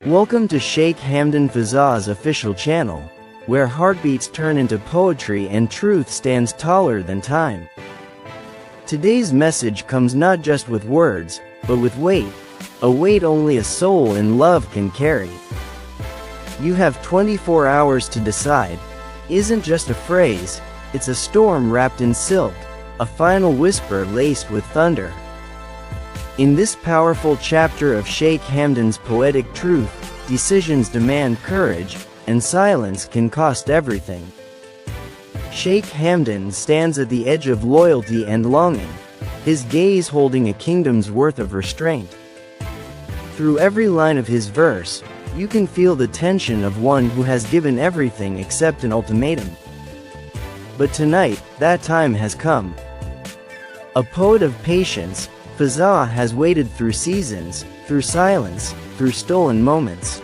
Welcome to Sheikh Hamdan Fazza's official channel, where heartbeats turn into poetry and truth stands taller than time. Today's message comes not just with words, but with weight, a weight only a soul in love can carry. You have 24 hours to decide isn't just a phrase, it's a storm wrapped in silk, a final whisper laced with thunder. In this powerful chapter of Sheikh Hamdan's poetic truth, decisions demand courage, and silence can cost everything. Sheikh Hamdan stands at the edge of loyalty and longing, his gaze holding a kingdom's worth of restraint. Through every line of his verse, you can feel the tension of one who has given everything except an ultimatum. But tonight, that time has come. A poet of patience, Fazza has waited through seasons, through silence, through stolen moments.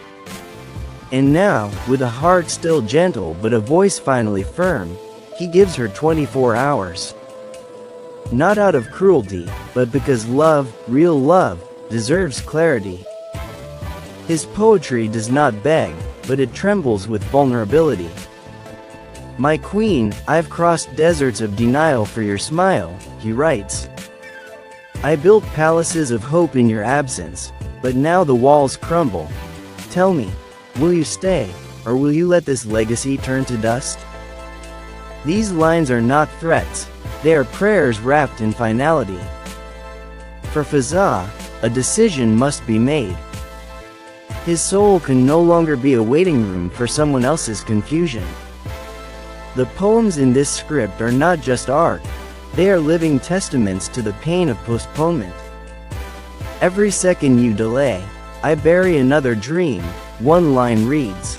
And now, with a heart still gentle but a voice finally firm, he gives her 24 hours. Not out of cruelty, but because love, real love, deserves clarity. His poetry does not beg, but it trembles with vulnerability. My queen, I've crossed deserts of denial for your smile, he writes. I built palaces of hope in your absence, but now the walls crumble. Tell me, will you stay, or will you let this legacy turn to dust? These lines are not threats, they are prayers wrapped in finality. For Fazza, a decision must be made. His soul can no longer be a waiting room for someone else's confusion. The poems in this script are not just art, they are living testaments to the pain of postponement. Every second you delay, I bury another dream, one line reads.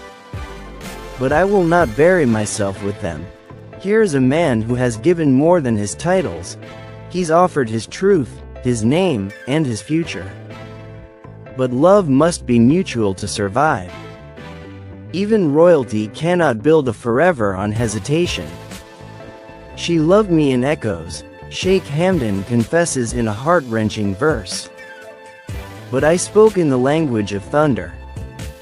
But I will not bury myself with them. Here is a man who has given more than his titles. He's offered his truth, his name, and his future. But love must be mutual to survive. Even royalty cannot build a forever on hesitation. She loved me in echoes, Sheikh Hamdan confesses in a heart-wrenching verse. But I spoke in the language of thunder.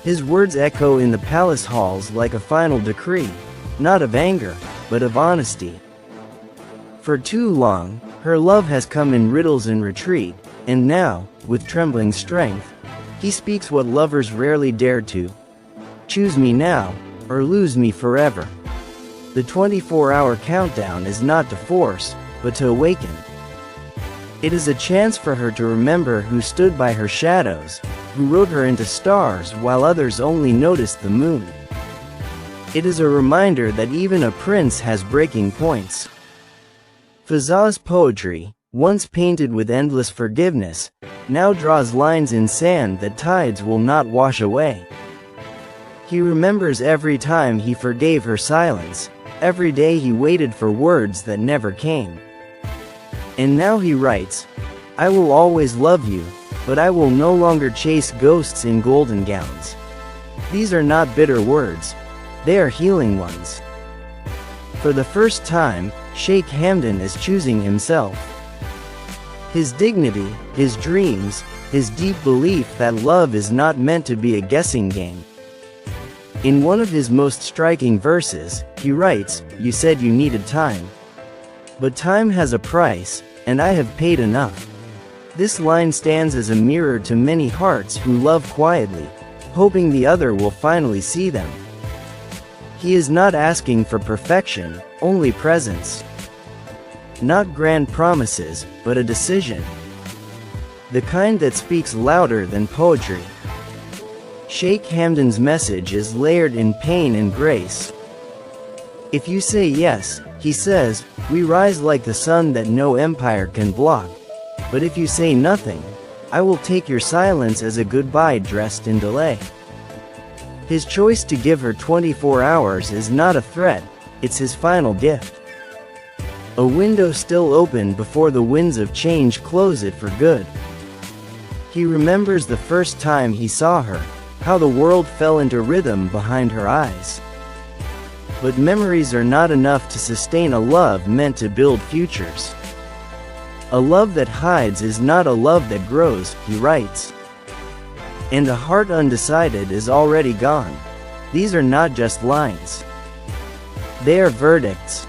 His words echo in the palace halls like a final decree, not of anger, but of honesty. For too long, her love has come in riddles and retreat, and now, with trembling strength, he speaks what lovers rarely dare to. Choose me now, or lose me forever. The 24-hour countdown is not to force, but to awaken. It is a chance for her to remember who stood by her shadows, who wrote her into stars while others only noticed the moon. It is a reminder that even a prince has breaking points. Fazza's poetry, once painted with endless forgiveness, now draws lines in sand that tides will not wash away. He remembers every time he forgave her silence, every day he waited for words that never came. And now he writes, I will always love you, but I will no longer chase ghosts in golden gowns. These are not bitter words, they are healing ones. For the first time, Sheikh Hamdan is choosing himself. His dignity, his dreams, his deep belief that love is not meant to be a guessing game. In one of his most striking verses, he writes, You said you needed time. But time has a price, and I have paid enough. This line stands as a mirror to many hearts who love quietly, hoping the other will finally see them. He is not asking for perfection, only presence. Not grand promises, but a decision. The kind that speaks louder than poetry. Sheikh Hamdan's message is layered in pain and grace. If you say yes, he says, we rise like the sun that no empire can block. But if you say nothing, I will take your silence as a goodbye dressed in delay. His choice to give her 24 hours is not a threat, it's his final gift. A window still open before the winds of change close it for good. He remembers the first time he saw her, how the world fell into rhythm behind her eyes. But memories are not enough to sustain a love meant to build futures. A love that hides is not a love that grows, he writes. and a heart undecided is already gone. These are not just lines. They are verdicts.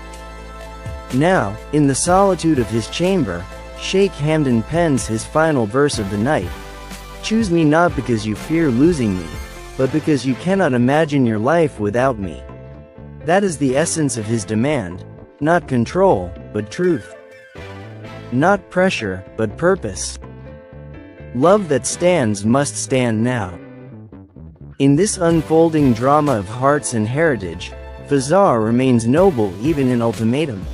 Now, in the solitude of his chamber, Sheikh Hamdan pens his final verse of the night. Choose me not because you fear losing me, but because you cannot imagine your life without me. That is the essence of his demand, not control, but truth. Not pressure, but purpose. Love that stands must stand now. In this unfolding drama of hearts and heritage, Fazza remains noble even in ultimatum.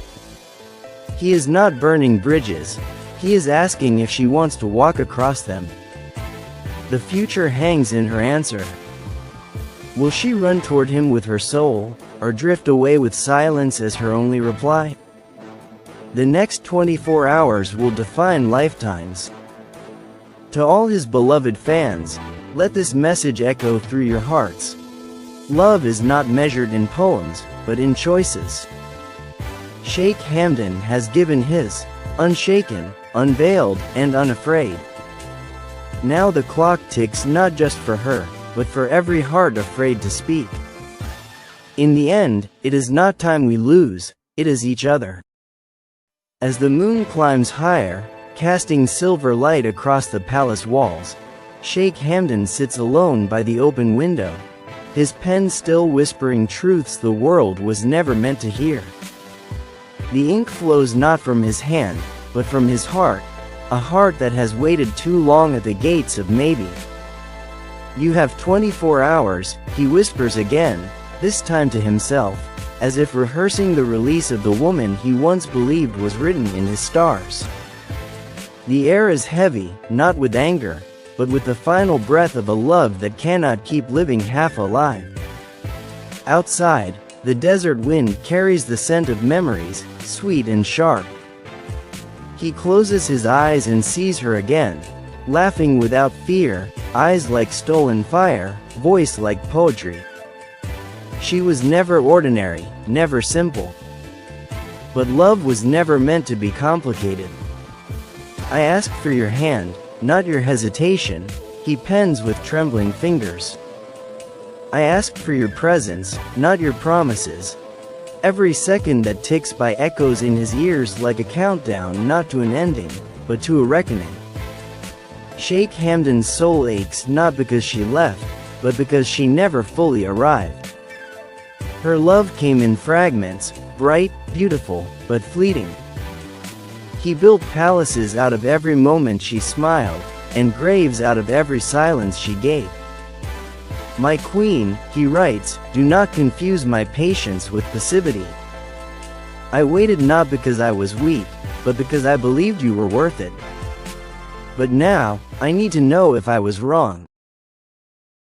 He is not burning bridges, he is asking if she wants to walk across them. The future hangs in her answer. Will she run toward him with her soul, or drift away with silence as her only reply? The next 24 hours will define lifetimes. To all his beloved fans, let this message echo through your hearts. Love is not measured in poems, but in choices. Sheikh Hamdan has given his, unshaken, unveiled, and unafraid. Now the clock ticks not just for her, but for every heart afraid to speak. In the end, it is not time we lose, it is each other. As the moon climbs higher, casting silver light across the palace walls, Sheikh Hamdan sits alone by the open window, his pen still whispering truths the world was never meant to hear. The ink flows not from his hand, but from his heart, a heart that has waited too long at the gates of maybe. You have 24 hours, he whispers again, this time to himself, as if rehearsing the release of the woman he once believed was written in his stars. The air is heavy, not with anger, but with the final breath of a love that cannot keep living half alive. Outside, the desert wind carries the scent of memories, sweet and sharp. He closes his eyes and sees her again, laughing without fear, eyes like stolen fire, voice like poetry. She was never ordinary, never simple. But love was never meant to be complicated. I ask for your hand, not your hesitation, he pens with trembling fingers. I ask for your presence, not your promises. Every second that ticks by echoes in his ears like a countdown not to an ending, but to a reckoning. Sheikh Hamdan's soul aches not because she left, but because she never fully arrived. Her love came in fragments, bright, beautiful, but fleeting. He built palaces out of every moment she smiled, and graves out of every silence she gave. My queen, he writes, do not confuse my patience with passivity. I waited not because I was weak, but because I believed you were worth it. But now, I need to know if I was wrong.